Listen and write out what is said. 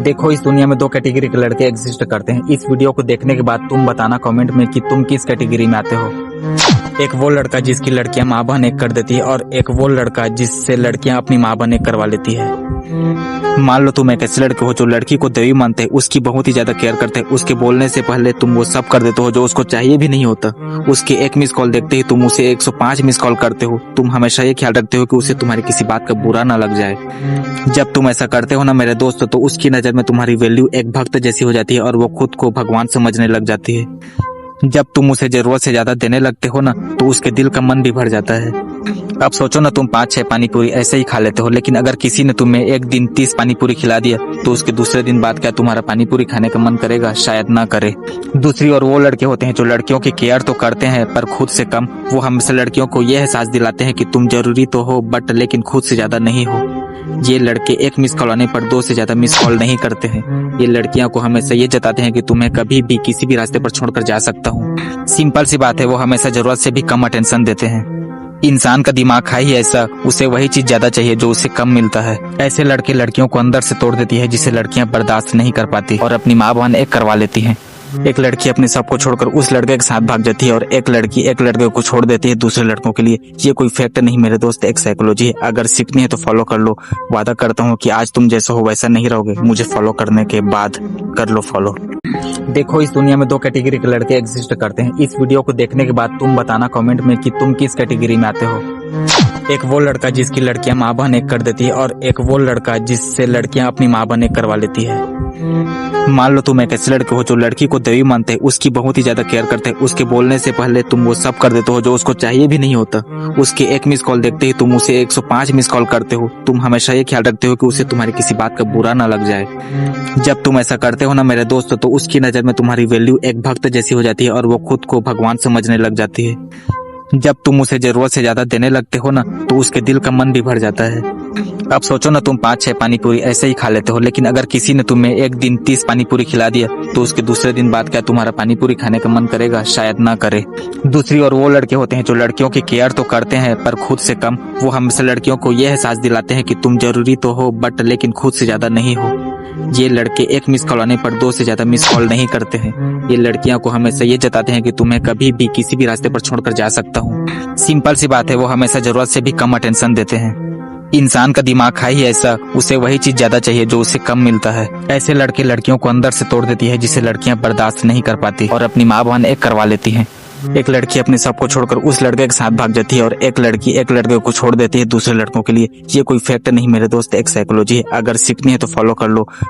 देखो, इस दुनिया में दो कैटेगरी के लड़के एग्जिस्ट करते हैं। इस वीडियो को देखने के बाद तुम बताना कमेंट में कि तुम किस कैटेगरी में आते हो। एक वो लड़का जिसकी लड़कियां माँ बहन एक कर देती है और एक वो लड़का जिससे लड़कियां अपनी माँ बहन एक करवा लेती है। मान लो तुम एक ऐसे लड़के हो जो लड़की को देवी मानते हैं, उसकी बहुत ही ज्यादा केयर करते हैं, उसके बोलने से पहले तुम वो सब कर देते हो जो उसको चाहिए भी नहीं होता। उसके एक मिस कॉल देखते ही तुम उसे 105 मिस कॉल करते हो। तुम हमेशा ये ख्याल रखते हो कि उसे तुम्हारी किसी बात का बुरा ना लग जाए। जब तुम ऐसा करते हो ना मेरे दोस्त, तो उसकी नजर में तुम्हारी वैल्यू एक भक्त जैसी हो जाती है और वो खुद को भगवान समझने लग जाती है। जब तुम उसे जरूरत से ज्यादा देने लगते हो ना, तो उसके दिल का मन भी भर जाता है। अब सोचो ना, तुम 5-6 पानी पूरी ऐसे ही खा लेते हो, लेकिन अगर किसी ने तुम्हें एक दिन 30 पानी पूरी खिला दिया, तो उसके दूसरे दिन बाद क्या तुम्हारा पानी पूरी खाने का मन करेगा? शायद ना करे। दूसरी ओर वो लड़के होते हैं जो लड़कियों की केयर तो करते हैं पर खुद से कम। वो हमेशा लड़कियों को यह एहसास दिलाते हैं कि तुम जरूरी तो हो बट लेकिन खुद से ज्यादा नहीं हो। ये लड़के एक मिस कॉल आने पर 2 से ज्यादा मिस कॉल नहीं करते हैं। ये लड़कियों को हमेशा ये जताते हैं कि तुम्हें कभी भी किसी भी रास्ते पर छोड़कर जा सकता हूँ। सिंपल सी बात है, वो हमेशा जरूरत से भी कम अटेंशन देते हैं। इंसान का दिमाग है ही ऐसा, उसे वही चीज ज्यादा चाहिए जो उसे कम मिलता है। ऐसे लड़के लड़कियों को अंदर से तोड़ देती है, जिसे लड़कियां बर्दाश्त नहीं कर पाती और अपनी माँ बहन एक करवा लेती हैं। एक लड़की अपने सबको छोड़कर उस लड़के के साथ भाग जाती है और एक लड़की एक लड़के को छोड़ देती है दूसरे लड़कों के लिए। ये कोई फैक्ट नहीं मेरे दोस्त, एक साइकोलॉजी है। अगर सीखनी है तो फॉलो कर लो। वादा करता हूँ कि आज तुम जैसा हो वैसा नहीं रहोगे, मुझे फॉलो करने के बाद कर लो फॉलो। देखो, इस दुनिया में दो कैटेगरी के लड़के एग्जिस्ट करते हैं। इस वीडियो को देखने के बाद तुम बताना कमेंट में कि तुम किस कैटेगरी में आते हो। एक वो लड़का जिसकी लड़कियां माँ बहन एक कर देती है और एक वो लड़का जिससे लड़कियां अपनी माँ बहन एक करवा लेती है। मान लो तुम एक ऐसे लड़के हो जो लड़की को देवी मानते हैं, उसकी बहुत ही ज्यादा केयर करते हैं, उसके बोलने से पहले तुम वो सब कर देते हो जो उसको चाहिए भी नहीं होता। उसके एक मिस कॉल देखते ही तुम उसे 105 मिस कॉल करते हो। तुम हमेशा ये ख्याल रखते हो कि उसे तुम्हारी किसी बात का बुरा ना लग जाए। जब तुम ऐसा करते हो ना मेरे दोस्त, तो उसकी नजर में तुम्हारी वैल्यू एक भक्त जैसी हो जाती है और वो खुद को भगवान समझने लग जाती है। जब तुम उसे जरूरत से ज्यादा देने लगते हो ना, तो उसके दिल का मन भी भर जाता है। अब सोचो ना, तुम 5-6 पानी पूरी ऐसे ही खा लेते हो, लेकिन अगर किसी ने तुम्हें एक दिन 30 पानी पूरी खिला दिया, तो उसके दूसरे दिन बाद क्या तुम्हारा पानी पूरी खाने का मन करेगा? शायद ना करे। दूसरी ओर वो लड़के होते हैं जो लड़कियों की केयर तो करते हैं पर खुद से कम। वो हमेशा लड़कियों को यह एहसास दिलाते हैं कि तुम जरूरी तो हो बट लेकिन खुद से ज्यादा नहीं हो। ये लड़के एक मिस कॉल आने पर 2 से ज्यादा मिस कॉल नहीं करते हैं। ये लड़कियों को हमेशा ये जताते हैं कि तुम्हें कभी भी किसी भी रास्ते पर छोड़कर जा सकता हूँ। सिंपल सी बात है, वो हमेशा जरूरत से भी कम अटेंशन देते हैं। इंसान का दिमाग है ही ऐसा, उसे वही चीज ज्यादा चाहिए जो उसे कम मिलता है। ऐसे लड़के लड़कियों को अंदर से तोड़ देती है, जिसे लड़कियां बर्दाश्त नहीं कर पाती और अपनी माँ बहन एक करवा लेती हैं। एक लड़की अपने सबको छोड़कर उस लड़के के साथ भाग जाती है और एक लड़की एक लड़के को छोड़ देती है दूसरे लड़कों के लिए। ये कोई फैक्ट नहीं मेरे दोस्त, एक साइकोलॉजी है। अगर सीखनी है तो फॉलो कर लो।